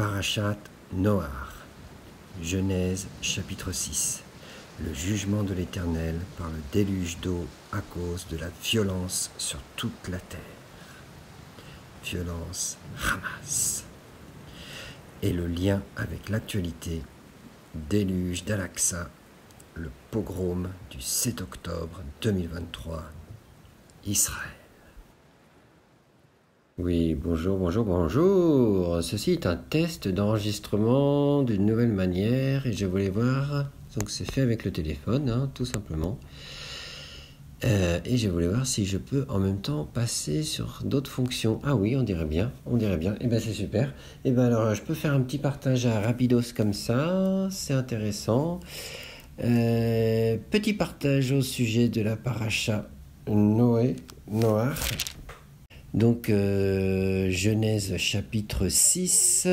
Parashat Noach, Genèse chapitre 6. Le jugement de l'Éternel par le déluge d'eau à cause de la violence sur toute la terre. Violence Hamas. Et le lien avec l'actualité, déluge d'Al-Aqsa, le pogrom du 7 octobre 2023, Israël. Oui, bonjour. Ceci est un test d'enregistrement d'une nouvelle manière et je voulais voir, donc c'est fait avec le téléphone, tout simplement. Et je voulais voir si je peux en même temps passer sur d'autres fonctions. Ah oui, on dirait bien. Et bien c'est super. Et bien alors je peux faire un petit partage à rapidos comme ça, c'est intéressant. Petit partage au sujet de la paracha Noach. Donc, Genèse chapitre 6,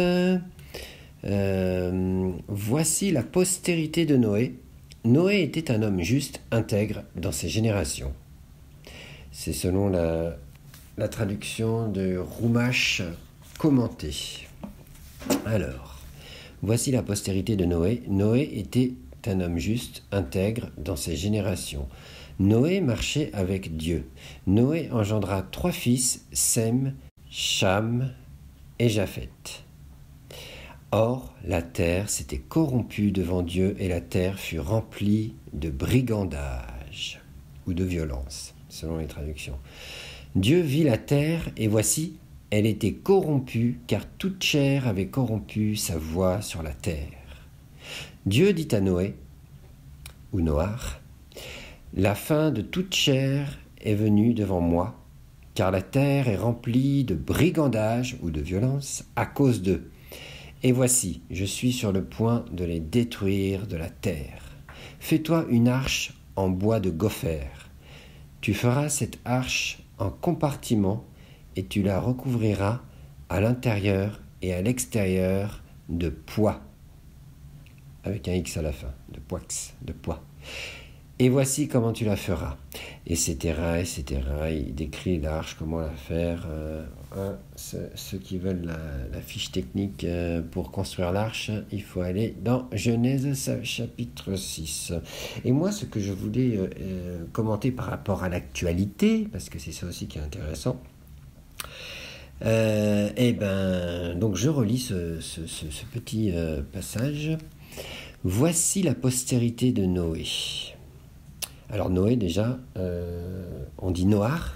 voici la postérité de Noé. Noé était un homme juste, intègre dans ses générations. C'est selon la traduction de Roumache commentée. Alors, voici la postérité de Noé. Noé était un homme juste, intègre dans ses générations. Noé marchait avec Dieu. Noé engendra 3 fils, Sem, Cham et Japheth. Or, la terre s'était corrompue devant Dieu et la terre fut remplie de brigandage ou de violence, selon les traductions. Dieu vit la terre et voici, elle était corrompue car toute chair avait corrompu sa voie sur la terre. Dieu dit à Noé, ou Noach, la fin de toute chair est venue devant moi, car la terre est remplie de brigandage ou de violence à cause d'eux. Et voici, je suis sur le point de les détruire de la terre. Fais-toi une arche en bois de gopher. Tu feras cette arche en compartiment et tu la recouvriras à l'intérieur et à l'extérieur de poix, avec un X à la fin, de poix. Et voici comment tu la feras, etc. Il décrit l'arche, comment la faire. Ceux qui veulent la fiche technique pour construire l'arche, il faut aller dans Genèse chapitre 6. Et moi, ce que je voulais commenter par rapport à l'actualité, parce que c'est ça aussi qui est intéressant, donc je relis ce petit passage. Voici la postérité de Noé. Alors Noé déjà, on dit Noach.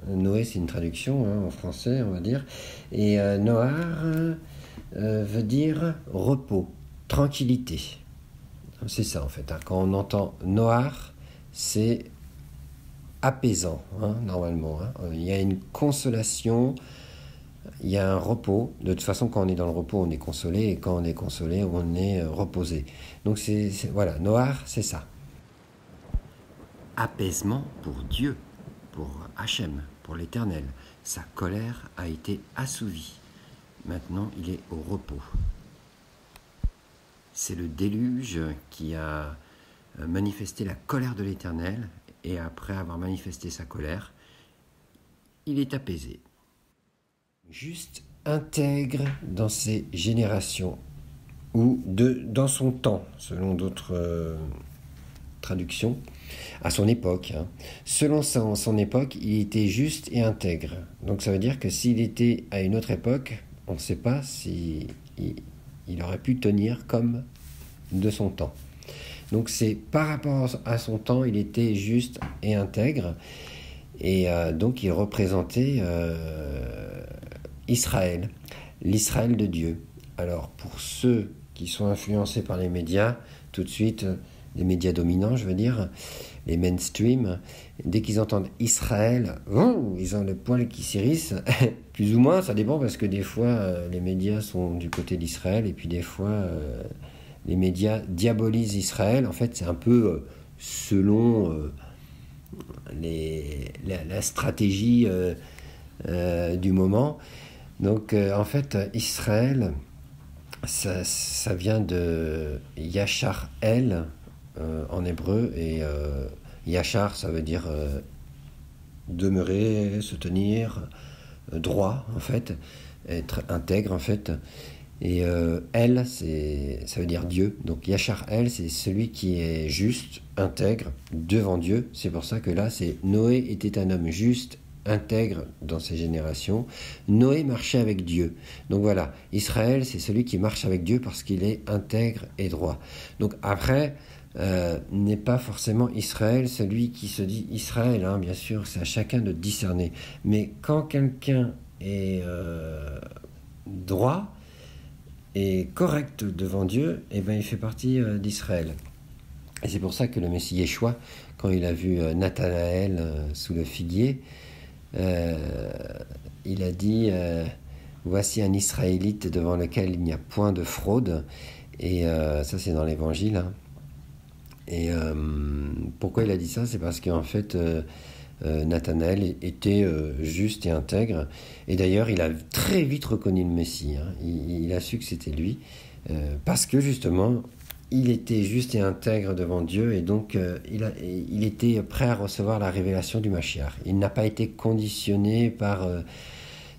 Noé c'est une traduction en français on va dire. Et Noach veut dire repos, tranquillité. C'est ça en fait. Quand on entend Noach, c'est apaisant normalement. Il y a une consolation, il y a un repos. De toute façon quand on est dans le repos on est consolé et quand on est consolé on est reposé. Donc voilà, Noach c'est ça. Apaisement pour Dieu, pour Hachem, pour l'Éternel. Sa colère a été assouvie. Maintenant, il est au repos. C'est le déluge qui a manifesté la colère de l'Éternel, et après avoir manifesté sa colère, il est apaisé. Juste intègre dans ses générations, ou dans son temps, selon d'autres traduction, à son époque. Selon son époque, il était juste et intègre. Donc ça veut dire que s'il était à une autre époque, on ne sait pas si il aurait pu tenir comme de son temps. Donc c'est par rapport à son temps, il était juste et intègre. Et donc il représentait Israël, l'Israël de Dieu. Alors pour ceux qui sont influencés par les médias, tout de suite... les médias dominants, je veux dire, les mainstream, dès qu'ils entendent Israël, ils ont le poil qui s'hérisse, plus ou moins, ça dépend, parce que des fois, les médias sont du côté d'Israël, et puis des fois, les médias diabolisent Israël. En fait, c'est un peu selon la stratégie du moment. Donc, en fait, Israël, ça vient de Yachar El, en hébreu, et Yachar ça veut dire demeurer, se tenir droit en fait, être intègre en fait, Et El, ça veut dire Dieu. Donc Yachar El, c'est celui qui est juste, intègre, devant Dieu. C'est pour ça que là, c'est Noé était un homme juste, intègre dans ses générations. Noé marchait avec Dieu. Donc voilà, Israël, c'est celui qui marche avec Dieu parce qu'il est intègre et droit. Donc après, n'est pas forcément Israël celui qui se dit Israël, hein, bien sûr, c'est à chacun de discerner. Mais quand quelqu'un est droit et correct devant Dieu, eh ben, il fait partie d'Israël. Et c'est pour ça que le Messie Yeshua, quand il a vu Nathanaël sous le figuier, il a dit voici un Israélite devant lequel il n'y a point de fraude. Et ça, c'est dans l'Évangile. Hein. Et pourquoi il a dit ça? C'est parce qu'en fait, Nathanaël était juste et intègre. Et d'ailleurs, il a très vite reconnu le Messie. Hein. Il a su que c'était lui. Parce que justement, il était juste et intègre devant Dieu. Et donc, il était prêt à recevoir la révélation du Mashiach. Il n'a pas été conditionné par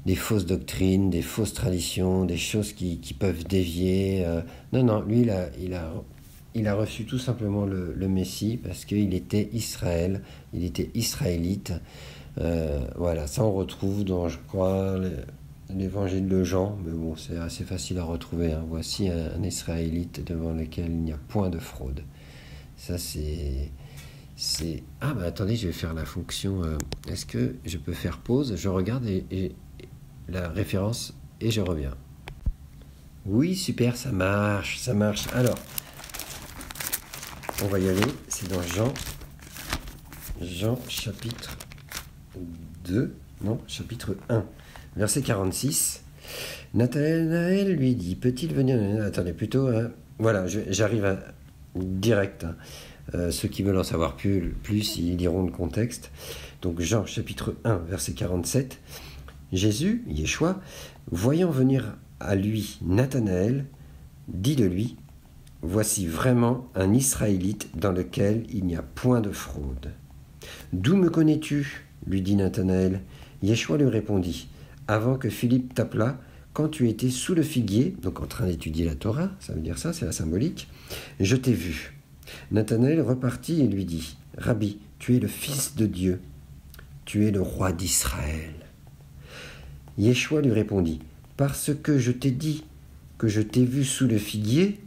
des fausses doctrines, des fausses traditions, des choses qui peuvent dévier. Non, lui, il a reçu tout simplement le Messie parce qu'il était Israël, il était israélite. Voilà, ça on retrouve dans, je crois, l'évangile de Jean, mais bon, c'est assez facile à retrouver. Hein. Voici un Israélite devant lequel il n'y a point de fraude. Ça, c'est... Ah, bah attendez, je vais faire la fonction... Est-ce que je peux faire pause? Je regarde et la référence et je reviens. Oui, super, ça marche. Alors... On va y aller, c'est dans Jean chapitre 2, non, chapitre 1, verset 46. Nathanaël lui dit, peut-il venir... Attendez, plutôt, hein, voilà, j'arrive direct. Hein. Ceux qui veulent en savoir plus, ils liront le contexte. Donc Jean chapitre 1, verset 47. Jésus, Yeshua, voyant venir à lui Nathanaël, dit de lui, voici vraiment un Israélite dans lequel il n'y a point de fraude. D'où me connais-tu? Lui dit Nathanaël. Yeshua lui répondit, avant que Philippe t'appelât, quand tu étais sous le figuier, donc en train d'étudier la Torah, ça veut dire ça, c'est la symbolique, je t'ai vu. Nathanaël repartit et lui dit, Rabbi, tu es le Fils de Dieu, tu es le roi d'Israël. Yeshua lui répondit, parce que je t'ai dit que je t'ai vu sous le figuier,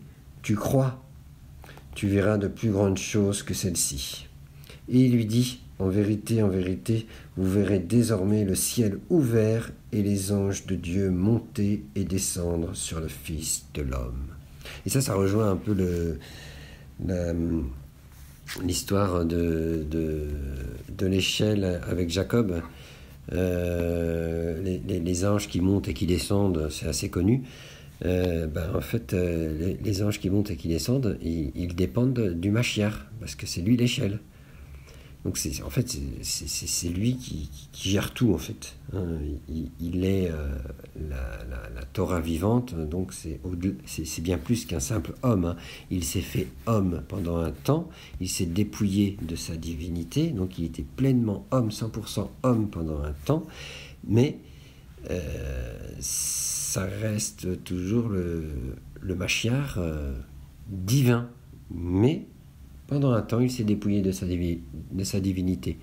tu crois, tu verras de plus grandes choses que celles-ci. Et il lui dit, en vérité, vous verrez désormais le ciel ouvert et les anges de Dieu monter et descendre sur le Fils de l'homme. Et ça rejoint un peu l'histoire de l'échelle avec Jacob. Les anges qui montent et qui descendent, c'est assez connu. En fait, les anges qui montent et qui descendent, ils dépendent du Mashiach, parce que c'est lui l'échelle. Donc c'est lui qui gère tout en fait. Hein. Il est la Torah vivante, donc c'est bien plus qu'un simple homme. Hein. Il s'est fait homme pendant un temps, il s'est dépouillé de sa divinité, donc il était pleinement homme, 100% homme pendant un temps, mais ça reste toujours le Mashiach divin, mais pendant un temps, il s'est dépouillé de sa divinité.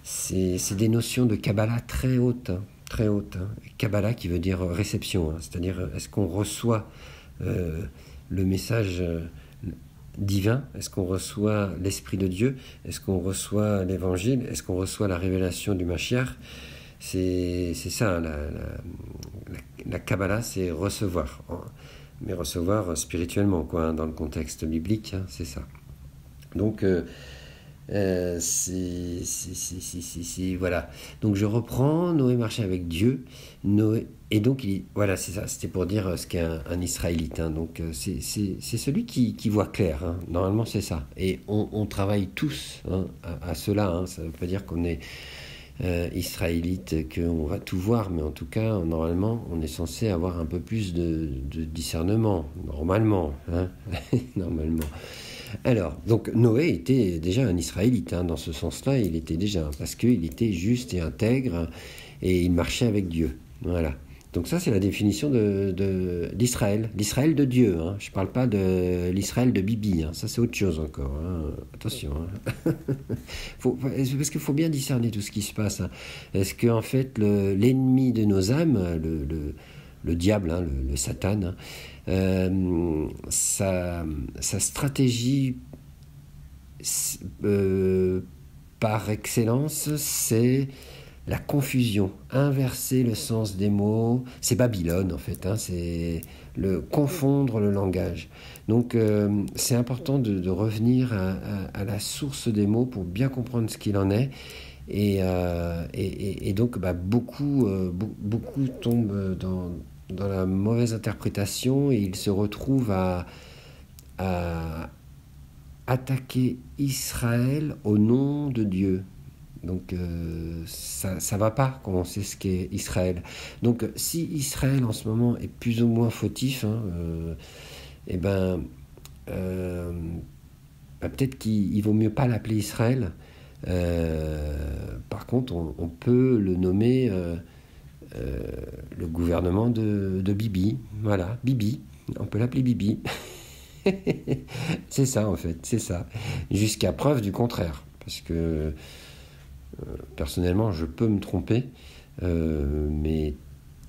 C'est des notions de Kabbalah très hautes. Hein. Kabbalah qui veut dire réception. Hein. C'est-à-dire, est-ce qu'on reçoit le message divin? Est-ce qu'on reçoit l'Esprit de Dieu? Est-ce qu'on reçoit l'Évangile? Est-ce qu'on reçoit la révélation du Mashiach? C'est ça, la Kabbalah, c'est recevoir. Mais recevoir spirituellement, quoi, hein, dans le contexte biblique, hein, c'est ça. Donc, voilà. Donc, je reprends. Noé marchait avec Dieu. Et donc, voilà, c'est ça. C'était pour dire ce qu'est un Israélite. Hein. Donc, c'est celui qui voit clair. Hein. Normalement, c'est ça. Et on travaille tous hein, à cela. Hein. Ça ne veut pas dire qu'on est israélite, qu'on va tout voir. Mais en tout cas, normalement, on est censé avoir un peu plus de discernement. Normalement. Hein. Normalement. Alors, donc Noé était déjà un Israélite, hein, dans ce sens-là, il était déjà, parce qu'il était juste et intègre, et il marchait avec Dieu, voilà. Donc ça, c'est la définition d'Israël. L'Israël de Dieu. Hein. Je ne parle pas de l'Israël de Bibi. Hein. Ça, c'est autre chose encore. Hein. Attention. Hein. Parce qu'il faut bien discerner tout ce qui se passe. Hein. Est-ce qu'en fait, l'ennemi de nos âmes, le diable, hein, le Satan, sa stratégie par excellence, c'est la confusion, inverser le sens des mots, c'est Babylone en fait, hein, c'est confondre le langage. Donc c'est important de revenir à la source des mots pour bien comprendre ce qu'il en est. Et donc beaucoup tombent dans la mauvaise interprétation et ils se retrouvent à attaquer Israël au nom de Dieu. Donc ça va pas quand on sait ce qu'est Israël. Donc si Israël en ce moment est plus ou moins fautif, hein, peut-être qu'il vaut mieux pas l'appeler Israël. Par contre, on peut le nommer le gouvernement de Bibi. Voilà, Bibi. On peut l'appeler Bibi. C'est ça en fait, c'est ça. Jusqu'à preuve du contraire. Parce que personnellement, je peux me tromper, mais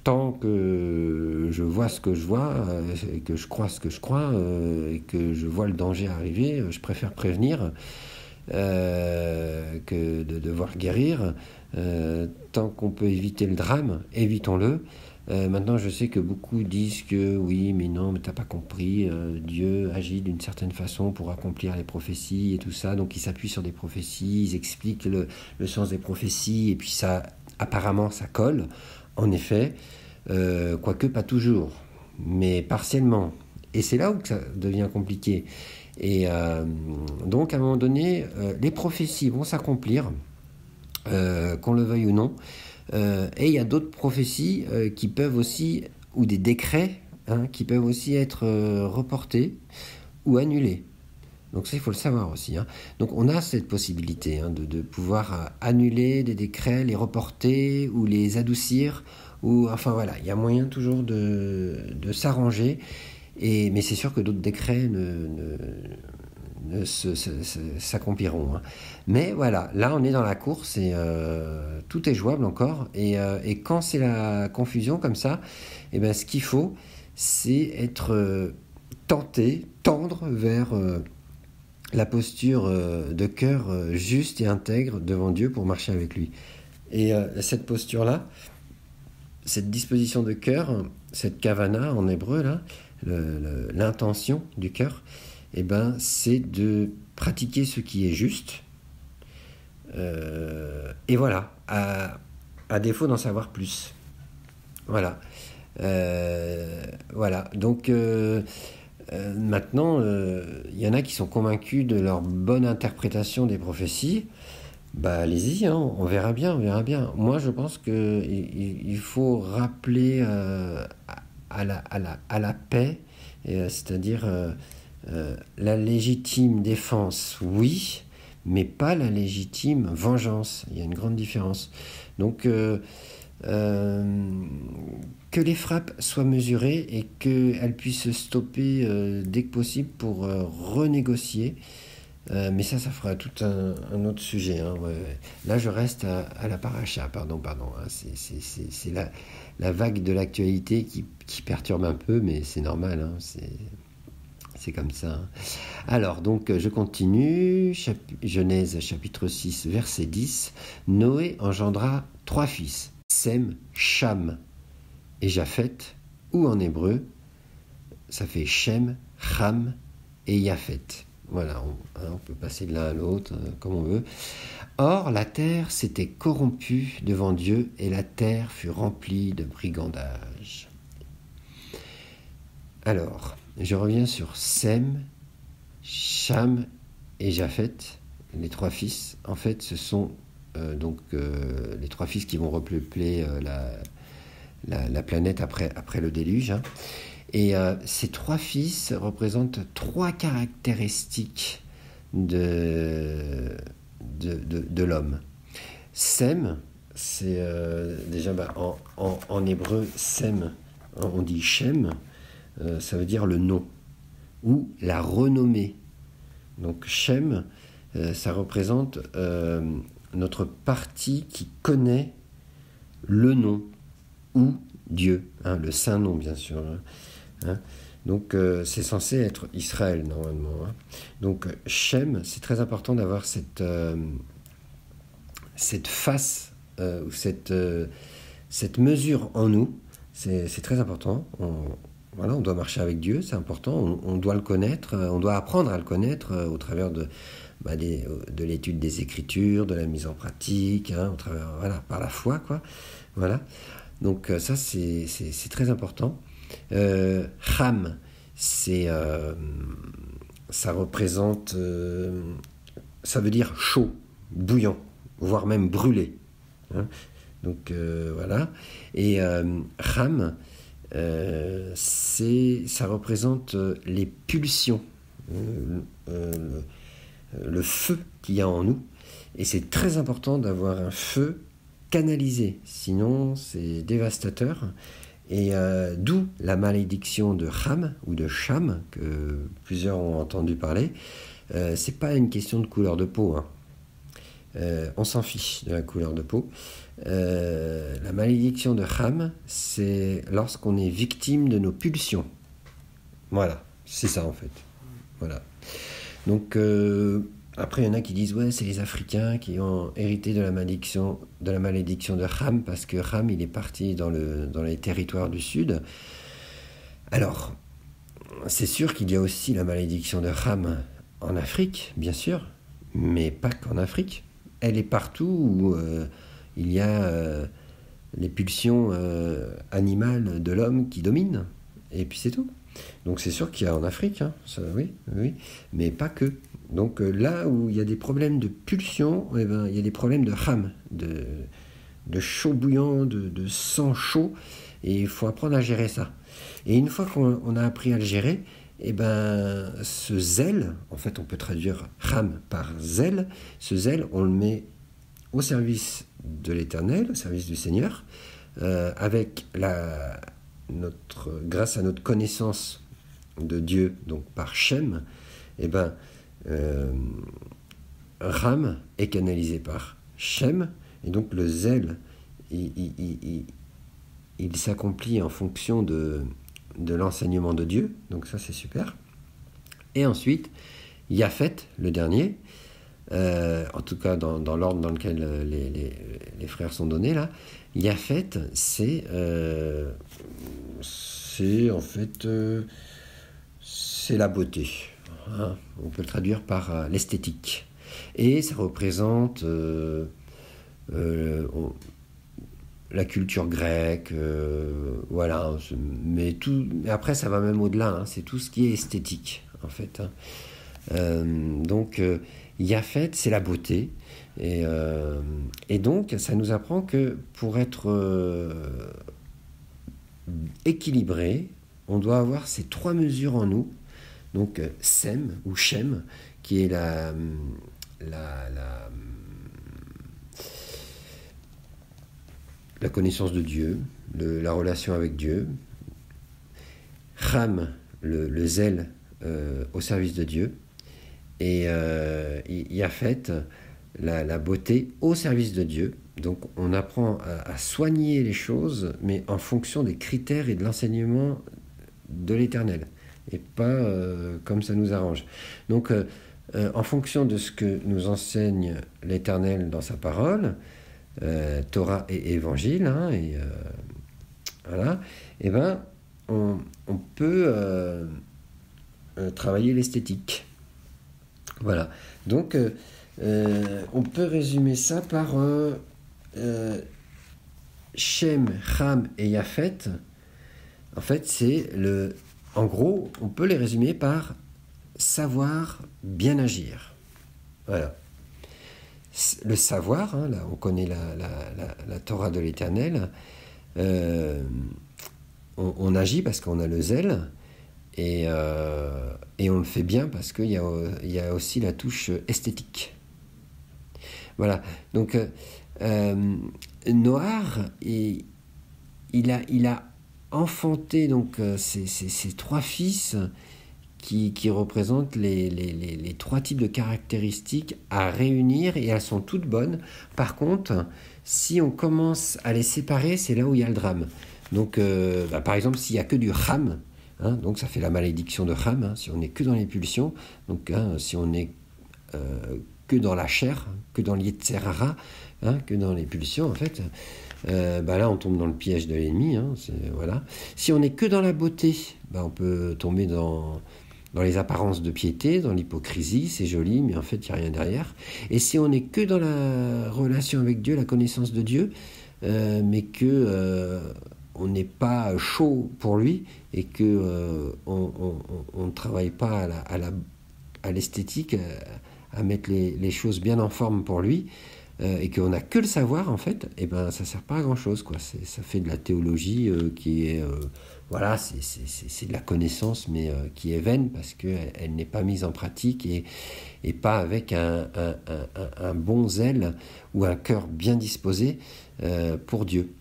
tant que je vois ce que je vois, et que je crois ce que je crois, et que je vois le danger arriver, je préfère prévenir que de devoir guérir. Tant qu'on peut éviter le drame, évitons-le. Maintenant, je sais que beaucoup disent que oui, mais non, mais t'as pas compris, Dieu agit d'une certaine façon pour accomplir les prophéties et tout ça, donc ils s'appuient sur des prophéties, ils expliquent le sens des prophéties, et puis ça, apparemment, ça colle, en effet, quoique pas toujours, mais partiellement. Et c'est là où ça devient compliqué. Et donc, à un moment donné, les prophéties vont s'accomplir, qu'on le veuille ou non. Et il y a d'autres prophéties qui peuvent aussi, ou des décrets, hein, qui peuvent aussi être reportés ou annulés. Donc ça, il faut le savoir aussi. Hein. Donc on a cette possibilité hein, de pouvoir annuler des décrets, les reporter ou les adoucir. Enfin voilà, il y a moyen toujours de s'arranger. Mais c'est sûr que d'autres décrets s'accompliront. Hein. Mais voilà, là on est dans la course et tout est jouable encore. Et quand c'est la confusion comme ça, ce qu'il faut, c'est être tendre vers la posture de cœur juste et intègre devant Dieu pour marcher avec lui. Et cette posture-là, cette disposition de cœur, cette kavana en hébreu, là, l'intention du cœur, c'est de pratiquer ce qui est juste. Et voilà, à défaut d'en savoir plus. Voilà. Voilà. Donc, maintenant, il y en a qui sont convaincus de leur bonne interprétation des prophéties. Allez-y, hein, on verra bien. Moi, je pense qu'il faut rappeler à la paix, c'est-à-dire la légitime défense, oui, mais pas la légitime vengeance. Il y a une grande différence. Donc, que les frappes soient mesurées et qu'elles puissent se stopper dès que possible pour renégocier. Mais ça fera tout un autre sujet. Hein, ouais. Là, je reste à la paracha, pardon. Hein, c'est la vague de l'actualité qui perturbe un peu, mais c'est normal. Hein, c'est comme ça. Hein. Alors, donc, je continue. Genèse, chapitre 6, verset 10. Noé engendra 3 fils, Sem, Cham et Japheth, ou en hébreu, ça fait Shem, Cham et Japheth. Voilà, on peut passer de l'un à l'autre, comme on veut. Or, la terre s'était corrompue devant Dieu, et la terre fut remplie de brigandage. Alors, je reviens sur Sem, Cham et Japheth, les 3 fils. En fait, ce sont les 3 fils qui vont repeupler la planète après le déluge. Hein. Et ces 3 fils représentent 3 caractéristiques de l'homme. Sem, c'est déjà en hébreu, Sem, on dit Shem, ça veut dire le nom ou la renommée. Donc Shem, ça représente notre partie qui connaît le nom ou Dieu, hein, le saint nom bien sûr. Hein. Donc c'est censé être Israël normalement. Hein. Donc Shem, c'est très important d'avoir cette face ou cette mesure en nous. C'est très important. On doit marcher avec Dieu, c'est important. On doit le connaître, on doit apprendre à le connaître au travers de l'étude des Écritures, de la mise en pratique, hein, au travers, par la foi, quoi. Voilà. Donc ça, c'est très important. Cham, ça représente, ça veut dire chaud, bouillant, voire même brûlé. Hein. Donc voilà. Et Cham, ça représente les pulsions, le feu qu'il y a en nous. Et c'est très important d'avoir un feu canalisé, sinon c'est dévastateur. Et d'où la malédiction de Cham ou de Cham, que plusieurs ont entendu parler. C'est pas une question de couleur de peau, hein. On s'en fiche de la couleur de peau. La malédiction de Cham, c'est lorsqu'on est victime de nos pulsions. Voilà, c'est ça en fait. Voilà. Donc après, il y en a qui disent ouais, c'est les Africains qui ont hérité de la malédiction de Cham, parce que Cham, il est parti dans les territoires du sud. Alors, c'est sûr qu'il y a aussi la malédiction de Cham en Afrique, bien sûr, mais pas qu'en Afrique. Elle est partout où il y a les pulsions animales de l'homme qui dominent, et puis c'est tout. Donc c'est sûr qu'il y a en Afrique, hein, ça, oui, mais pas que. Donc là où il y a des problèmes de pulsion, il y a des problèmes de Cham, de chaud bouillant, de sang chaud, et il faut apprendre à gérer ça. Et une fois qu'on a appris à le gérer, ce zèle, en fait on peut traduire Cham par zèle, ce zèle on le met au service de l'Éternel, au service du Seigneur, grâce à notre connaissance de Dieu, donc par Shem, Ram est canalisé par Shem, et donc le zèle, il s'accomplit en fonction de l'enseignement de Dieu, donc ça c'est super. Et ensuite, Yaphet, le dernier, en tout cas dans l'ordre dans lequel les frères sont donnés là, Yaphet, c'est en fait c'est la beauté. Hein, on peut le traduire par l'esthétique. Et ça représente la culture grecque, voilà. Mais après, ça va même au-delà. Hein, c'est tout ce qui est esthétique, en fait. Hein. Donc, Yaphet, c'est la beauté. Et donc, ça nous apprend que pour être équilibré, on doit avoir ces trois mesures en nous. Donc Sem ou Shem, qui est la connaissance de Dieu, la relation avec Dieu. Cham, le zèle au service de Dieu. Et Yaphet, la beauté au service de Dieu. Donc on apprend à soigner les choses, mais en fonction des critères et de l'enseignement de l'Éternel. Et pas comme ça nous arrange. Donc, en fonction de ce que nous enseigne l'Éternel dans sa parole, Torah et Évangile, hein, voilà, on peut travailler l'esthétique. Voilà. Donc, on peut résumer ça par Shem, Cham et Yaphet. En fait, en gros, on peut les résumer par savoir bien agir. Voilà. Le savoir, hein, là, on connaît la Torah de l'Éternel. On agit parce qu'on a le zèle, et on le fait bien parce qu'il y a aussi la touche esthétique. Voilà. Donc, Noar, il a enfanté donc ces trois fils qui représentent les trois types de caractéristiques à réunir, et elles sont toutes bonnes. Par contre, si on commence à les séparer, c'est là où il y a le drame. Donc, par exemple, s'il n'y a que du Ham, donc ça fait la malédiction de Ham, si on n'est que dans les pulsions, donc si on n'est que dans la chair, que dans l'Yetzer Hara, que dans les pulsions, en fait, là on tombe dans le piège de l'ennemi. Voilà. Si on n'est que dans la beauté, on peut tomber dans les apparences de piété, dans l'hypocrisie, c'est joli, mais en fait, il n'y a rien derrière. Et si on n'est que dans la relation avec Dieu, la connaissance de Dieu, mais que on n'est pas chaud pour lui, et que on ne travaille pas à l'esthétique, à mettre les choses bien en forme pour lui, et qu'on n'a que le savoir, en fait, ça ne sert pas à grand-chose, quoi. Ça fait de la théologie qui est... voilà, c'est de la connaissance, mais qui est vaine, parce qu'elle n'est pas mise en pratique, et pas avec un bon zèle ou un cœur bien disposé pour Dieu.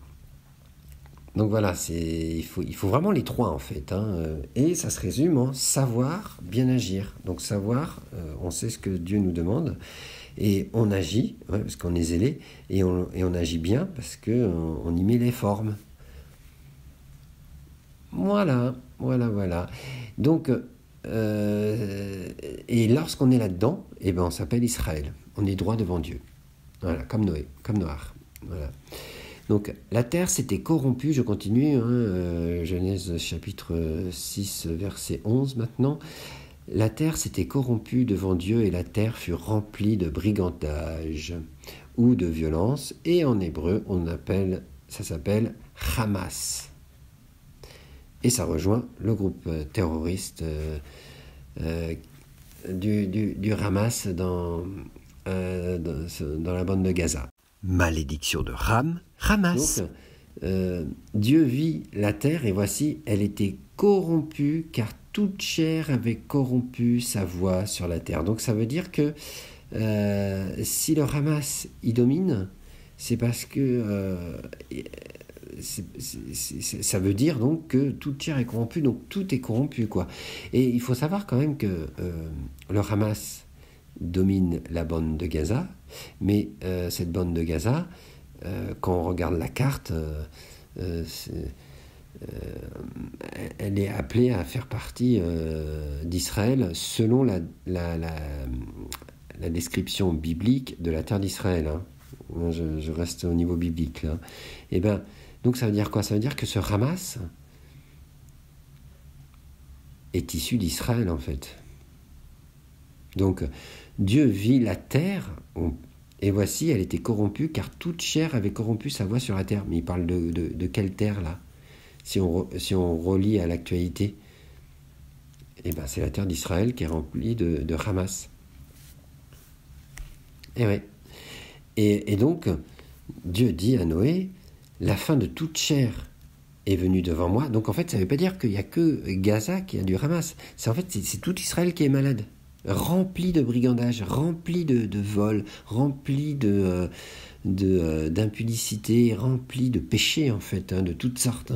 Donc voilà, il faut vraiment les trois, en fait. Et ça se résume en savoir, bien agir. Donc savoir, on sait ce que Dieu nous demande, et on agit, parce qu'on est zélé, et on agit bien, parce qu'on y met les formes. Voilà. Donc, et lorsqu'on est là-dedans, on s'appelle Israël. On est droit devant Dieu. Voilà, comme Noé, comme Noar. Voilà. Donc, la terre s'était corrompue, je continue, Genèse chapitre 6, verset 11 maintenant. La terre s'était corrompue devant Dieu, et la terre fut remplie de brigandage ou de violence, et en hébreu, ça s'appelle Hamas. Et ça rejoint le groupe terroriste du Hamas dans la bande de Gaza. Malédiction de Hamas. Donc, Dieu vit la terre, et voici, elle était corrompue, car toute chair avait corrompu sa voix sur la terre. Donc ça veut dire que si le Hamas y domine, c'est parce que ça veut dire donc que toute chair est corrompue, donc tout est corrompu, quoi. Et il faut savoir quand même que le Hamas domine la bande de Gaza, mais cette bande de Gaza, quand on regarde la carte, elle est appelée à faire partie d'Israël selon la description biblique de la terre d'Israël. Je reste au niveau biblique là. Donc ça veut dire quoi? Ça veut dire que ce Hamas est issu d'Israël, en fait. Donc Dieu vit la terre, et voici, elle était corrompue, car toute chair avait corrompu sa voix sur la terre. Mais il parle de quelle terre, là? Si on relie à l'actualité, c'est la terre d'Israël qui est remplie de Hamas. Et donc, Dieu dit à Noé, la fin de toute chair est venue devant moi. Donc en fait, ça ne veut pas dire qu'il n'y a que Gaza qui a du Hamas. C'est tout Israël qui est malade, rempli de brigandage, rempli de vols, rempli d'impudicité, rempli de péchés, en fait, de toutes sortes.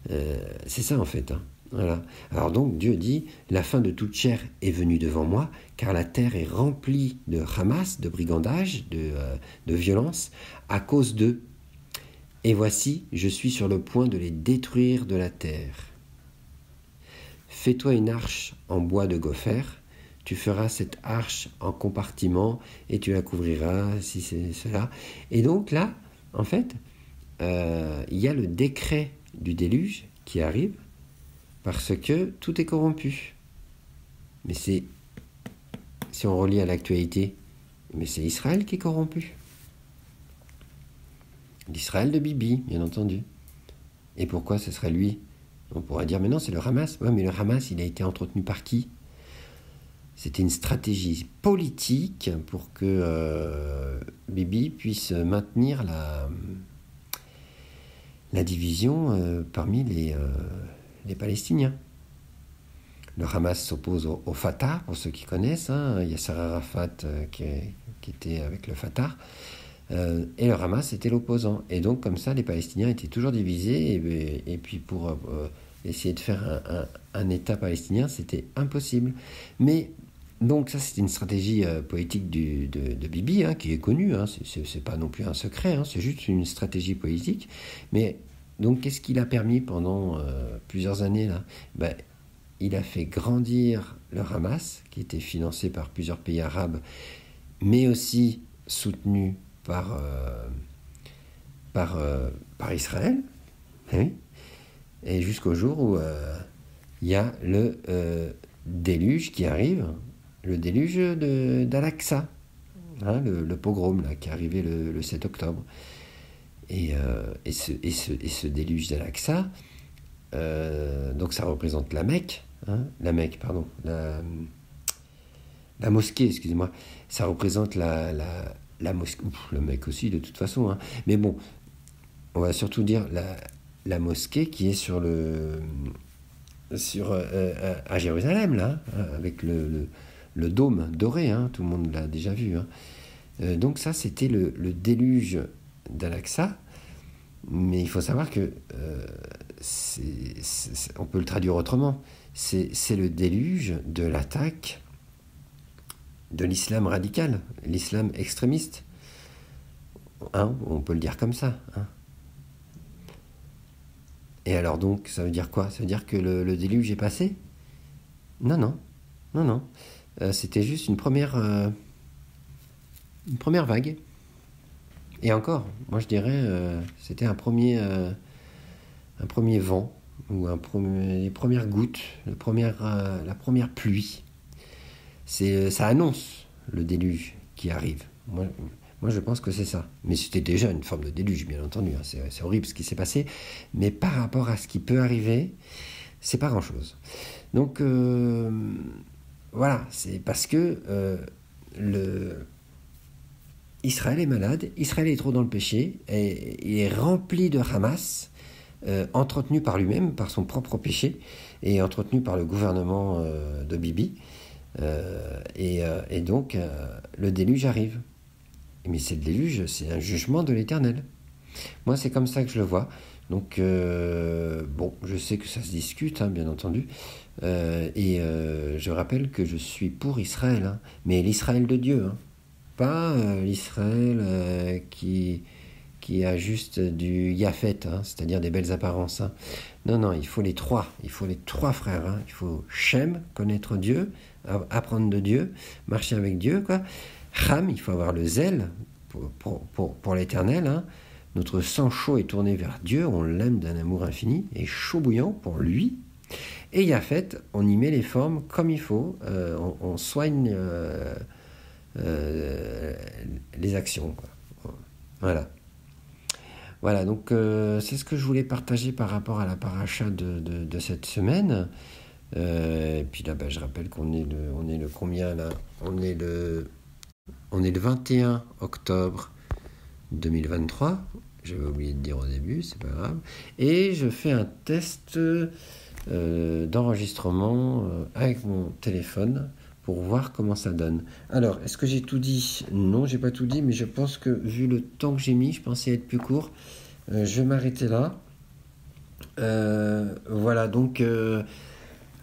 C'est ça, en fait. Voilà. Alors donc Dieu dit, la fin de toute chair est venue devant moi, car la terre est remplie de Hamas, de brigandage, de violence, à cause d'eux. Et voici, je suis sur le point de les détruire de la terre. Fais-toi une arche en bois de gopher, tu feras cette arche en compartiment, et tu la couvriras, si c'est cela. Et donc là, en fait, il y a le décret du déluge qui arrive, parce que tout est corrompu. Mais si on relie à l'actualité, mais c'est Israël qui est corrompu. L'Israël de Bibi, bien entendu. Et pourquoi ce serait lui? On pourrait dire, mais non, c'est le Hamas. Ouais, mais le Hamas, il a été entretenu par qui? C'était une stratégie politique pour que Bibi puisse maintenir la division parmi les Palestiniens. Le Hamas s'oppose au Fatah, pour ceux qui connaissent. Yasser Arafat qui était avec le Fatah. et le Hamas était l'opposant. Et donc comme ça, les Palestiniens étaient toujours divisés, et puis pour essayer de faire un État palestinien, c'était impossible. Mais donc ça, c'était une stratégie politique de Bibi, qui est connue, c'est pas non plus un secret, c'est juste une stratégie politique. Mais donc qu'est-ce qu'il a permis pendant plusieurs années là? Il a fait grandir le Hamas, qui était financé par plusieurs pays arabes, mais aussi soutenu par Israël, oui, et jusqu'au jour où il y a le déluge qui arrive, le déluge d'Al-Aqsa, le pogrom là, qui est arrivé le 7 octobre. Et ce déluge d'Al-Aqsa, donc ça représente la Mecque, la mosquée, excusez-moi, ça représente la mosquée, le Mecque aussi de toute façon, mais bon, on va surtout dire la mosquée qui est à Jérusalem là, avec le dôme doré, tout le monde l'a déjà vu, donc ça c'était le déluge d'Al-Aqsa. Mais il faut savoir que on peut le traduire autrement. C'est le déluge de l'attaque de l'islam radical, l'islam extrémiste. On peut le dire comme ça. Et alors donc, ça veut dire quoi? Ça veut dire que le déluge est passé? Non. C'était juste une première vague. Et encore, moi je dirais, c'était un premier vent, ou les premières gouttes, la première pluie. Ça annonce le déluge qui arrive. Moi je pense que c'est ça. Mais c'était déjà une forme de déluge, bien entendu. C'est horrible ce qui s'est passé. Mais par rapport à ce qui peut arriver, c'est pas grand-chose. Donc, voilà, c'est parce que Israël est malade, Israël est trop dans le péché, et il est rempli de Hamas, entretenu par lui-même, par son propre péché, et entretenu par le gouvernement de Bibi. Et donc, le déluge arrive. Mais c'est le déluge, c'est un jugement de l'Éternel. Moi, c'est comme ça que je le vois. Donc, je sais que ça se discute, bien entendu. Et je rappelle que je suis pour Israël, mais l'Israël de Dieu, pas l'Israël qui a juste du Yafet, c'est-à-dire des belles apparences. Non, il faut les trois frères. Il faut Shem, connaître Dieu, apprendre de Dieu, marcher avec Dieu, quoi. Ham, il faut avoir le zèle pour l'Éternel. Notre sang chaud est tourné vers Dieu, on l'aime d'un amour infini, et chaud bouillant pour lui. Et Yafet, on y met les formes comme il faut, on soigne les actions, quoi. Voilà, donc c'est ce que je voulais partager par rapport à la paracha de cette semaine. Et puis là, je rappelle qu'on est le combien là? On est le 21 octobre 2023. J'avais oublié de dire au début, c'est pas grave. Et je fais un test d'enregistrement avec mon téléphone pour voir comment ça donne. Alors, est-ce que j'ai tout dit? Non, j'ai pas tout dit, mais je pense que vu le temps que j'ai mis, je pensais être plus court. Je vais m'arrêter là. Voilà, donc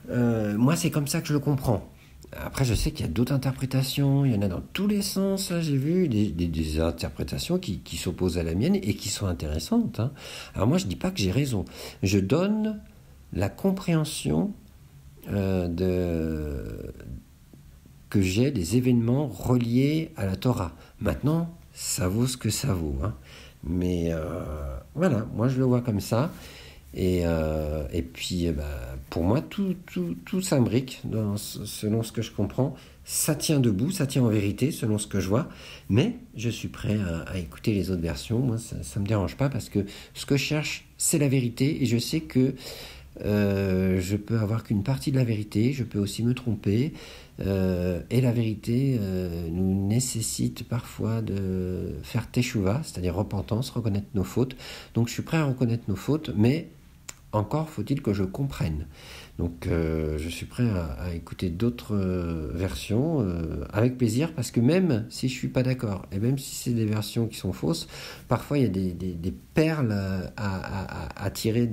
moi c'est comme ça que je le comprends. Après, je sais qu'il y a d'autres interprétations, il y en a dans tous les sens. Là, j'ai vu des interprétations qui s'opposent à la mienne et qui sont intéressantes. Alors moi, je dis pas que j'ai raison. Je donne la compréhension que j'ai des événements reliés à la Torah. Maintenant, ça vaut ce que ça vaut. Mais voilà, moi je le vois comme ça. Et puis, pour moi, tout s'imbrique selon ce que je comprends. Ça tient debout, ça tient en vérité, selon ce que je vois. Mais je suis prêt à écouter les autres versions. Moi, ça ne me dérange pas parce que ce que je cherche, c'est la vérité. Et je sais que je peux avoir qu'une partie de la vérité. Je peux aussi me tromper. Et la vérité nous nécessite parfois de faire teshuva, c'est-à-dire repentance, reconnaître nos fautes. Donc, je suis prêt à reconnaître nos fautes, mais encore faut-il que je comprenne. Donc je suis prêt à écouter d'autres versions avec plaisir, parce que même si je ne suis pas d'accord, et même si c'est des versions qui sont fausses, parfois il y a des perles à tirer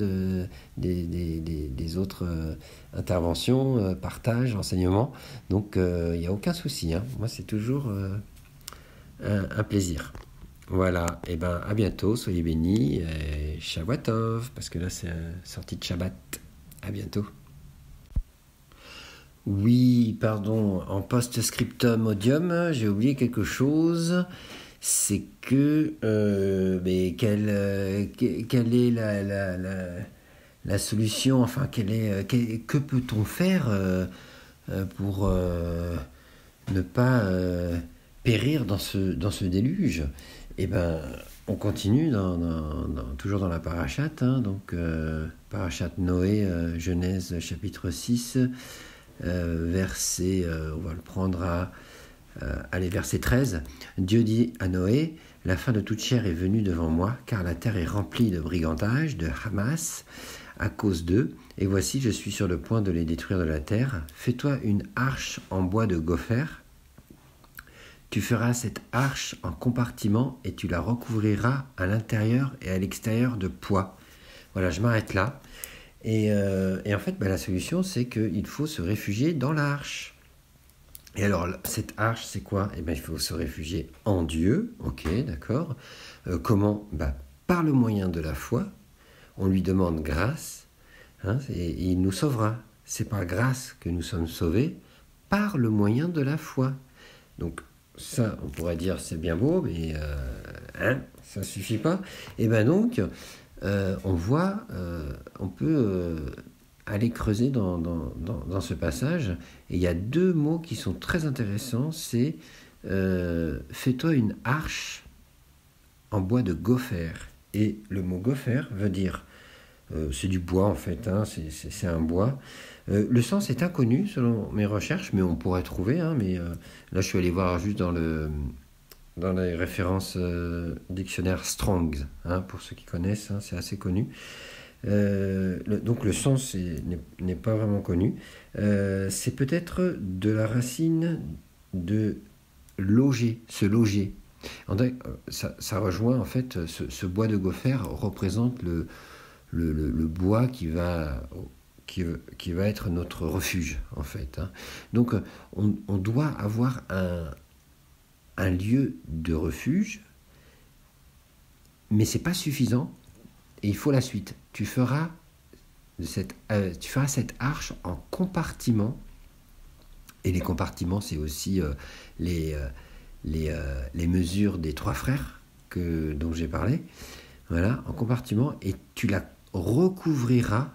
des autres interventions, partages, enseignements. Donc il n'y a aucun souci, hein. Moi c'est toujours un plaisir. Voilà, et ben à bientôt, soyez bénis, et Shavuot, parce que là c'est sortie de Shabbat. À bientôt. Oui, pardon, en post-scriptum odium, j'ai oublié quelque chose. C'est que, mais quelle est la solution, enfin, que peut-on faire pour ne pas périr dans ce déluge? Eh ben, on continue toujours dans la parachate, hein, donc parachate Noé, Genèse chapitre 6, verset, on va le prendre verset 13. Dieu dit à Noé, la fin de toute chair est venue devant moi, car la terre est remplie de brigandage, de Hamas, à cause d'eux, et voici je suis sur le point de les détruire de la terre. Fais-toi une arche en bois de gopher. Tu feras cette arche en compartiments et tu la recouvriras à l'intérieur et à l'extérieur de poix. Voilà, je m'arrête là. Et en fait, la solution, c'est qu'il faut se réfugier dans l'arche. Et alors, cette arche, c'est quoi? Eh bien, il faut se réfugier en Dieu. Ok, d'accord. Comment? Par le moyen de la foi. On lui demande grâce. Hein, et il nous sauvera. C'est par grâce que nous sommes sauvés, par le moyen de la foi. Donc, ça, on pourrait dire c'est bien beau, mais ça ne suffit pas. Et bien donc, on voit, on peut aller creuser dans ce passage. Et il y a deux mots qui sont très intéressants. C'est fais-toi une arche en bois de gopher. Et le mot gopher veut dire, c'est du bois en fait, hein, c'est un bois. Le sens est inconnu selon mes recherches, mais on pourrait trouver. Hein, mais là, je suis allé voir juste dans les références dictionnaire Strong's, hein, pour ceux qui connaissent, hein, c'est assez connu. Donc le sens n'est pas vraiment connu. C'est peut-être de la racine de loger, se loger. Ça rejoint en fait ce bois de gopher représente le bois qui va être notre refuge, en fait. Hein. Donc, on doit avoir un lieu de refuge, mais c'est pas suffisant, et il faut la suite. Tu feras cette arche en compartiments, et les compartiments, c'est aussi les mesures des trois frères dont j'ai parlé. Voilà, en compartiments, et tu la recouvriras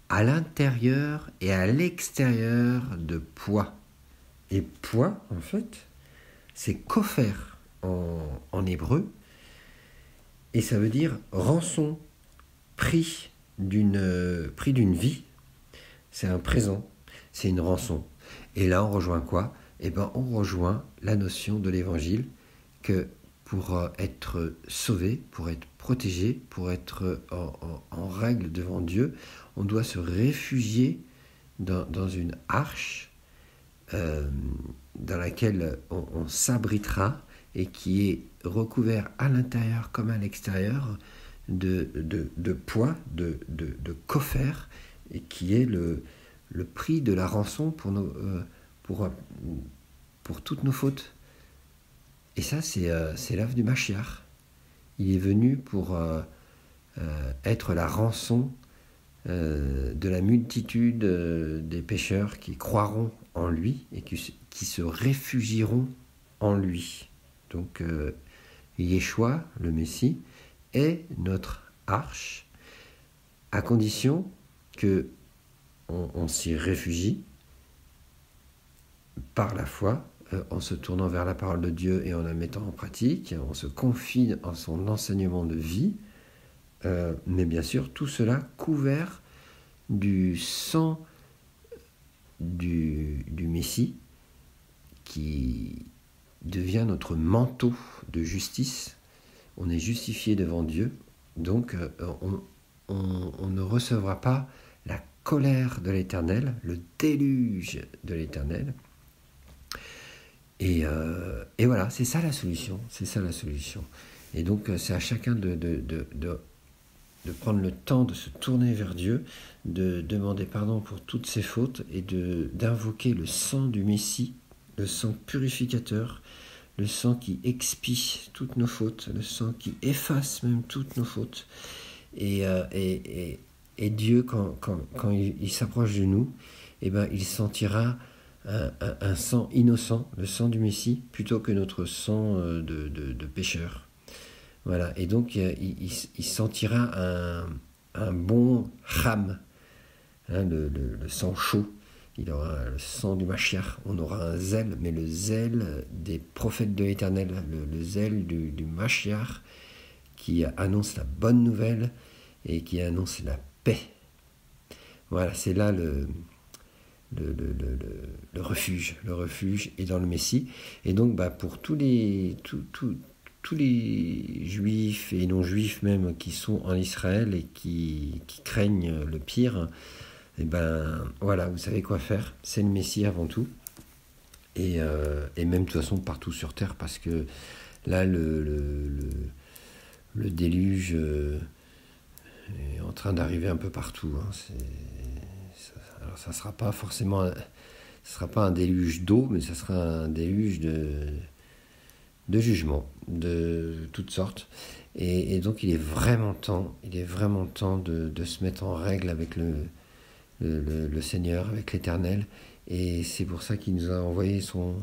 à l'intérieur et à l'extérieur de poix. Et poix, en fait, c'est kopher en hébreu, et ça veut dire rançon, prix d'une vie. C'est un présent, c'est une rançon. Et là, on rejoint quoi? Eh bien, on rejoint la notion de l'évangile, que pour être sauvé, pour être protégé, pour être en règle devant Dieu, on doit se réfugier dans une arche dans laquelle on s'abritera et qui est recouvert à l'intérieur comme à l'extérieur de poids, de kopher, et qui est le prix de la rançon pour toutes nos fautes. Et ça, c'est l'œuvre du Mashiach. Il est venu pour être la rançon de la multitude des pécheurs qui croiront en lui et qui se réfugieront en lui. Donc, Yeshua, le Messie, est notre arche, à condition que on s'y réfugie par la foi, en se tournant vers la parole de Dieu et en la mettant en pratique, on se confie en son enseignement de vie, mais bien sûr, tout cela couvert du sang du Messie, qui devient notre manteau de justice. On est justifié devant Dieu, donc on ne recevra pas la colère de l'Éternel, le déluge de l'Éternel. Et voilà, c'est ça la solution. Et donc, c'est à chacun de prendre le temps de se tourner vers Dieu, de demander pardon pour toutes ses fautes et d'invoquer le sang du Messie, le sang purificateur, le sang qui expie toutes nos fautes, le sang qui efface même toutes nos fautes. Et Dieu, quand il s'approche de nous, il sentira un sang innocent, le sang du Messie, plutôt que notre sang de pécheur. Voilà, et donc il sentira un bon cham, le sang chaud. Il aura le sang du Mashiach, on aura un zèle, mais le zèle des prophètes de l'Éternel, le zèle du Mashiach qui annonce la bonne nouvelle et qui annonce la paix. Voilà, c'est là le refuge. Le refuge est dans le Messie. Et donc, pour tous les juifs et non-juifs même qui sont en Israël et qui craignent le pire, voilà, vous savez quoi faire. C'est le Messie avant tout. Et même de toute façon partout sur Terre, parce que là, le déluge est en train d'arriver un peu partout. Alors ça sera pas forcément, ce sera pas un déluge d'eau, mais ça sera un déluge de jugement de toutes sortes. Et donc il est vraiment temps de se mettre en règle avec le Seigneur, avec l'Éternel. Et c'est pour ça qu'il nous a envoyé son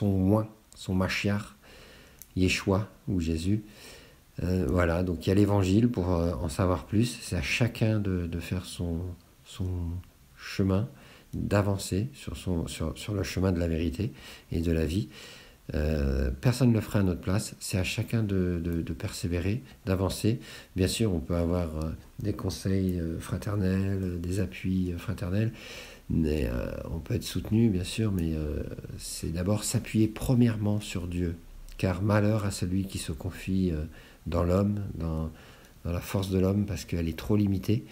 oint, son Mashiach, Yeshua ou Jésus. Voilà, donc il y a l'évangile pour en savoir plus. C'est à chacun de faire son chemin, d'avancer sur le chemin de la vérité et de la vie. Personne ne le fera à notre place. C'est à chacun de persévérer, d'avancer. Bien sûr, on peut avoir des conseils fraternels, des appuis fraternels, mais on peut être soutenu, bien sûr, mais c'est d'abord s'appuyer premièrement sur Dieu, car malheur à celui qui se confie dans l'homme, dans la force de l'homme, parce qu'elle est trop limitée.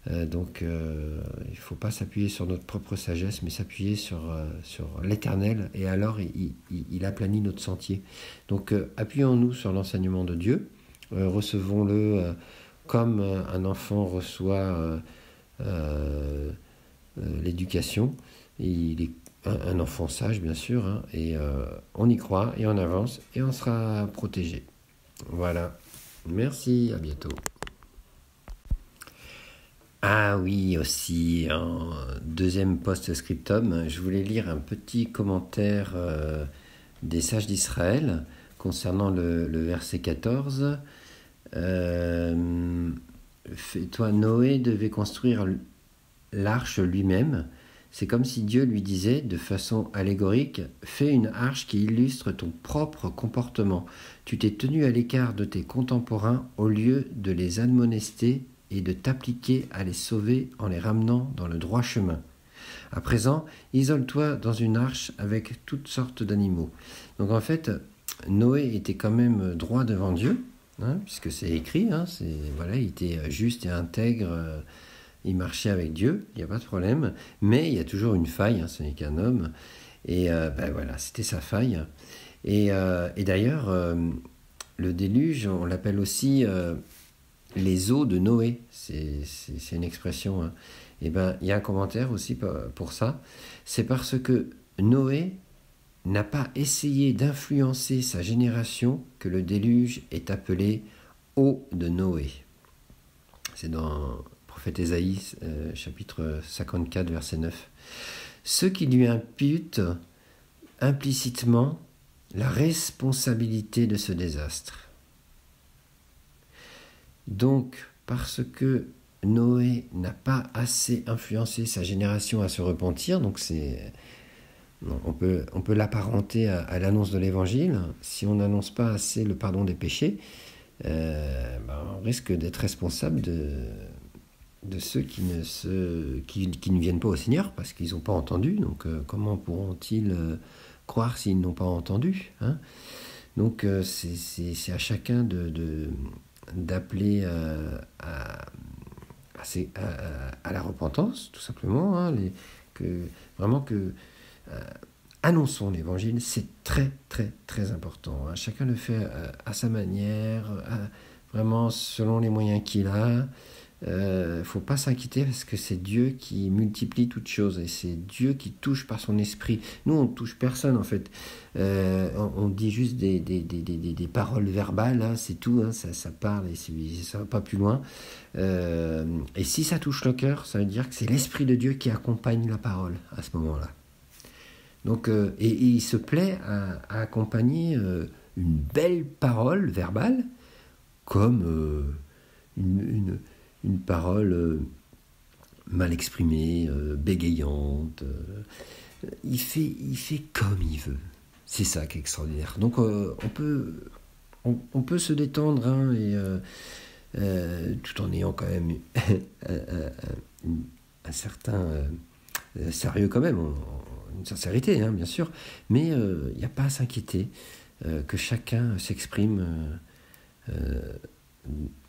Donc il ne faut pas s'appuyer sur notre propre sagesse, mais s'appuyer sur l'Éternel, et alors il aplanit notre sentier. Donc appuyons-nous sur l'enseignement de Dieu, recevons-le comme un enfant reçoit l'éducation. Il est un enfant sage, bien sûr, hein, et on y croit, et on avance, et on sera protégé. Voilà. Merci, à bientôt. Ah oui, aussi, en deuxième post-scriptum, je voulais lire un petit commentaire des sages d'Israël concernant le verset 14. Toi, Noé devait construire l'arche lui-même. C'est comme si Dieu lui disait, de façon allégorique, « Fais une arche qui illustre ton propre comportement. Tu t'es tenu à l'écart de tes contemporains au lieu de les admonester et de t'appliquer à les sauver en les ramenant dans le droit chemin. À présent, isole-toi dans une arche avec toutes sortes d'animaux. » Donc en fait, Noé était quand même droit devant Dieu, hein, puisque c'est écrit, hein, il était juste et intègre, il marchait avec Dieu, il n'y a pas de problème, mais il y a toujours une faille, hein, ce n'est qu'un homme, et voilà, c'était sa faille. Et d'ailleurs, le déluge, on l'appelle aussi les eaux de Noé, c'est une expression, hein. Et il y a un commentaire aussi pour ça, c'est parce que Noé n'a pas essayé d'influencer sa génération que le déluge est appelé eau de Noé. C'est dans le prophète Ésaïe, chapitre 54, verset 9. Ce qui lui impute implicitement la responsabilité de ce désastre. Donc, parce que Noé n'a pas assez influencé sa génération à se repentir, donc on peut l'apparenter à l'annonce de l'évangile. Si on n'annonce pas assez le pardon des péchés, on risque d'être responsable de ceux qui ne viennent pas au Seigneur parce qu'ils n'ont pas entendu. Donc comment pourront-ils croire s'ils n'ont pas entendu, hein? Donc c'est à chacun d'appeler à la repentance, tout simplement, hein, vraiment que annonçons l'évangile, c'est très très très important, hein. Chacun le fait à sa manière, vraiment selon les moyens qu'il a. Faut pas s'inquiéter parce que c'est Dieu qui multiplie toutes choses et c'est Dieu qui touche par son esprit. Nous, on ne touche personne en fait. On dit juste des paroles verbales, hein, c'est tout, hein, ça parle et ça va pas plus loin. Et si ça touche le cœur, ça veut dire que c'est l'Esprit de Dieu qui accompagne la parole à ce moment-là. Donc, et il se plaît à accompagner une belle parole verbale comme une parole mal exprimée, bégayante. Il fait comme il veut. C'est ça qui est extraordinaire. Donc on peut se détendre, hein, tout en ayant quand même un certain sérieux quand même, une sincérité, hein, bien sûr. Mais il n'y a pas à s'inquiéter que chacun s'exprime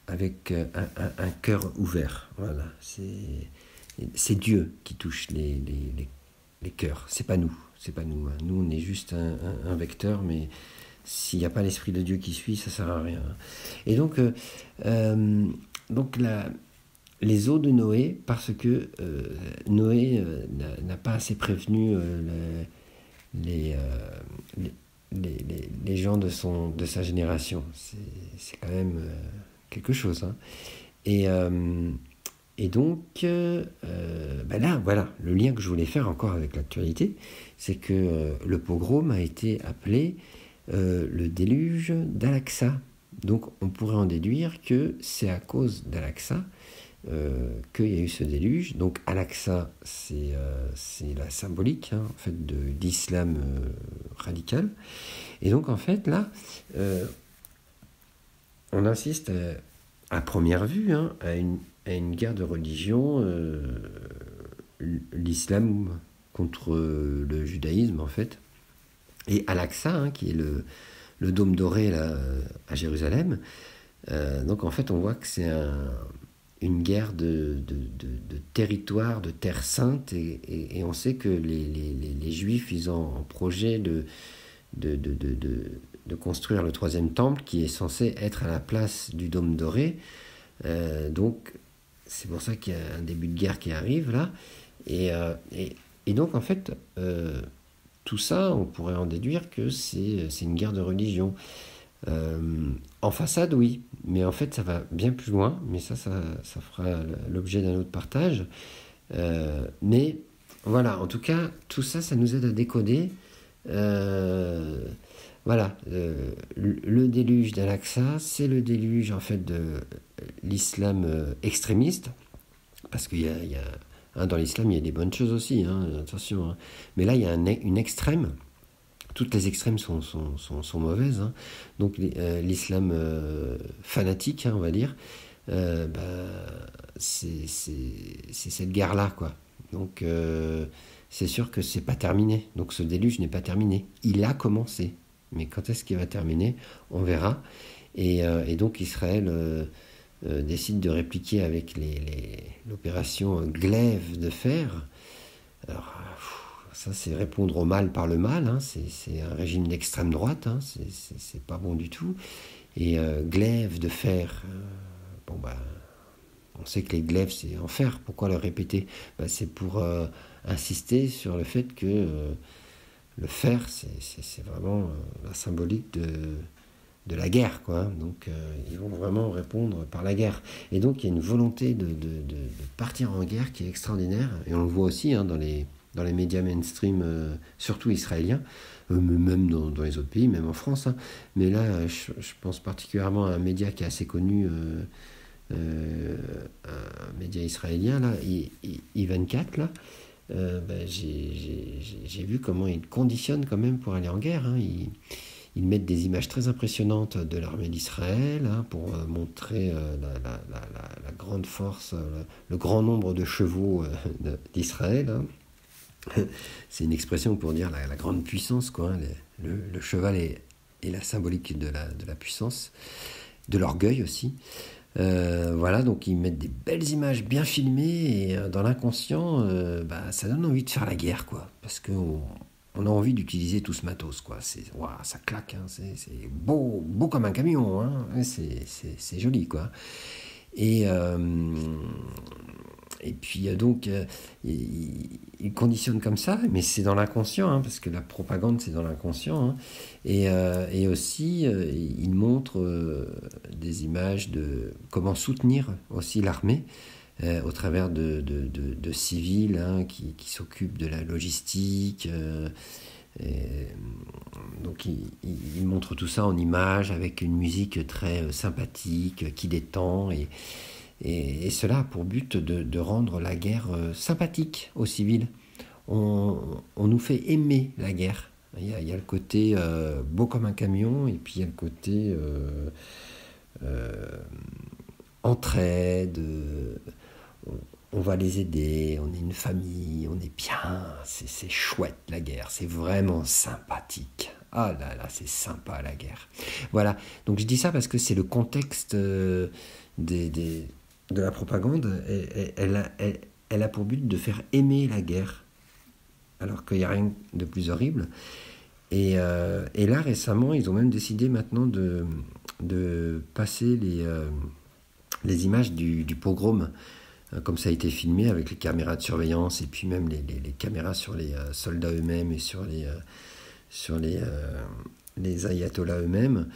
avec un cœur ouvert. Voilà, c'est Dieu qui touche les cœurs, c'est pas nous, hein. Nous, on est juste un vecteur, mais s'il n'y a pas l'Esprit de Dieu qui suit, ça sert à rien. Et donc les eaux de Noé, parce que Noé n'a pas assez prévenu les gens de sa génération. C'est quand même quelque chose, hein. Et donc, là, voilà, le lien que je voulais faire encore avec l'actualité, c'est que le pogrom a été appelé le déluge d'Al-Aqsa. Donc, on pourrait en déduire que c'est à cause d'Al-Aqsa qu'il y a eu ce déluge. Donc, Al-Aqsa, c'est la symbolique, hein, en fait, d'islam radical. Et donc, en fait, là, on assiste à première vue, hein, à une guerre de religion, l'islam contre le judaïsme, en fait. Et Al-Aqsa, hein, qui est le dôme doré là, à Jérusalem. Donc, en fait, on voit que c'est une guerre de territoire, de terre sainte, et on sait que les Juifs, ils ont en projet de construire le troisième temple qui est censé être à la place du dôme doré. Donc c'est pour ça qu'il y a un début de guerre qui arrive là, et donc en fait tout ça, on pourrait en déduire que c'est une guerre de religion. En façade, oui, mais en fait ça va bien plus loin, mais ça fera l'objet d'un autre partage. Mais voilà, en tout cas, tout ça, ça nous aide à décoder. Voilà, le déluge d'Al-Aqsa, c'est le déluge en fait de l'islam extrémiste, parce qu'il y a dans l'islam, il y a des bonnes choses aussi, hein, attention, hein. Mais là, il y a une extrême. Toutes les extrêmes sont mauvaises, hein. Donc l'islam fanatique, hein, on va dire, c'est cette guerre-là, quoi. Donc c'est sûr que c'est pas terminé. Donc ce déluge n'est pas terminé. Il a commencé. Mais quand est-ce qu'il va terminer? On verra. Et donc Israël décide de répliquer avec l'opération glaive de fer. Alors, ça, c'est répondre au mal par le mal, hein. C'est un régime d'extrême droite, hein. C'est pas bon du tout. Et glaive de fer, on sait que les glaives, c'est en fer. Pourquoi le répéter? C'est pour insister sur le fait que le fer, c'est vraiment la symbolique de la guerre, quoi. Donc, ils vont vraiment répondre par la guerre. Et donc, il y a une volonté de partir en guerre qui est extraordinaire. Et on le voit aussi, hein, dans les médias mainstream, surtout israéliens, même dans les autres pays, même en France, hein. Mais là, je pense particulièrement à un média qui est assez connu, un média israélien, là, I24, là. J'ai vu comment ils conditionnent quand même pour aller en guerre, hein. Ils mettent des images très impressionnantes de l'armée d'Israël, hein, pour montrer la grande force, le grand nombre de chevaux d'Israël, hein. C'est une expression pour dire la grande puissance, quoi, hein. Le cheval est la symbolique de la puissance, de l'orgueil aussi. Voilà, donc ils mettent des belles images bien filmées et dans l'inconscient, ça donne envie de faire la guerre, quoi. Parce qu'on a envie d'utiliser tout ce matos, quoi. Ouah, ça claque, hein, c'est beau, beau comme un camion, hein. Ouais, c'est joli, quoi. Et, euh, et puis donc, ils conditionnent comme ça, mais c'est dans l'inconscient, hein, parce que la propagande, c'est dans l'inconscient. Hein. Et aussi, ils montrent des images de comment soutenir aussi l'armée au travers de civils hein, qui s'occupent de la logistique. Et, donc il montre tout ça en images avec une musique très sympathique qui détend et cela a pour but de rendre la guerre sympathique aux civils. On nous fait aimer la guerre. Il y a le côté beau comme un camion et puis il y a le côté euh, entraide, on va les aider, on est une famille, on est bien, c'est chouette la guerre, c'est vraiment sympathique. Ah là là, c'est sympa la guerre. Voilà, donc je dis ça parce que c'est le contexte de la propagande. Elle a pour but de faire aimer la guerre, alors qu'il n'y a rien de plus horrible. Et là, récemment, ils ont même décidé maintenant de passer les images du pogrom comme ça a été filmé avec les caméras de surveillance et puis même les caméras sur les soldats eux-mêmes et sur les ayatollahs eux-mêmes.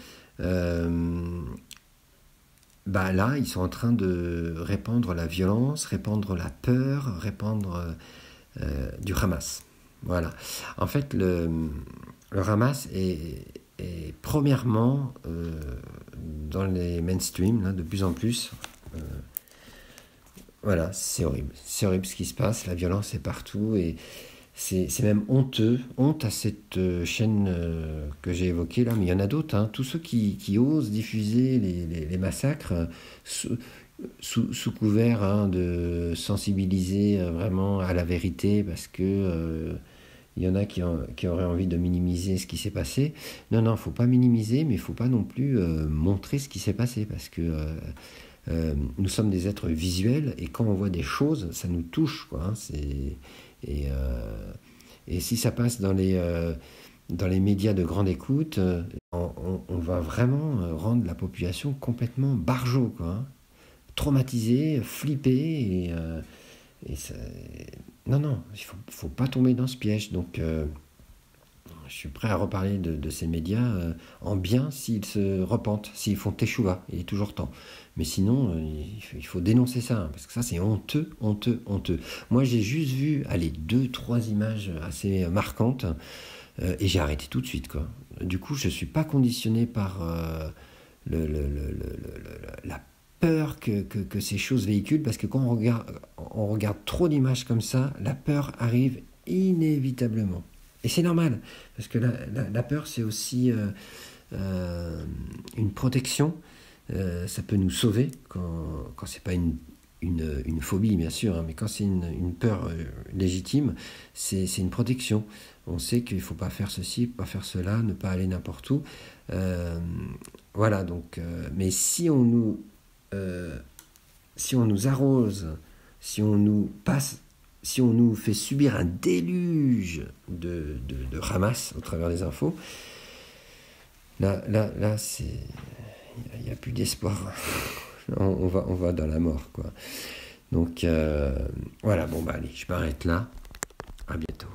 Là, ils sont en train de répandre la violence, répandre la peur, répandre du Hamas. Voilà. En fait, le Hamas est premièrement dans les mainstream, là, de plus en plus. Voilà, c'est horrible. C'est horrible ce qui se passe. La violence est partout et c'est même honteux. Honte à cette chaîne que j'ai évoquée là, mais il y en a d'autres. Hein. Tous ceux qui osent diffuser les massacres sous couvert hein, de sensibiliser vraiment à la vérité parce que il y en a qui auraient envie de minimiser ce qui s'est passé. Non, il ne faut pas minimiser, mais il ne faut pas non plus montrer ce qui s'est passé parce que nous sommes des êtres visuels et quand on voit des choses, ça nous touche. Quoi, hein, et si ça passe dans les médias de grande écoute, on va vraiment rendre la population complètement barjot, quoi, hein, traumatisée, flippée. Et ça, non, il faut pas tomber dans ce piège. Donc, je suis prêt à reparler de ces médias en bien s'ils se repentent, s'ils font teshuva, il est toujours temps. Mais sinon, il faut dénoncer ça, hein, parce que ça, c'est honteux, honteux, honteux. Moi, j'ai juste vu, 2-3 images assez marquantes, et j'ai arrêté tout de suite, quoi. Du coup, je ne suis pas conditionné par la peur que ces choses véhiculent, parce que quand on regarde trop d'images comme ça, la peur arrive inévitablement. Et c'est normal, parce que la peur, c'est aussi une protection. Ça peut nous sauver quand c'est pas une phobie, bien sûr, hein, mais quand c'est une peur légitime, c'est une protection. On sait qu'il ne faut pas faire ceci, pas faire cela, ne pas aller n'importe où. Voilà, donc, mais si on nous arrose, si on nous fait subir un déluge de Hamas au travers des infos, là il n'y a plus d'espoir. on va dans la mort, quoi. Donc voilà, allez, je m'arrête là. À bientôt.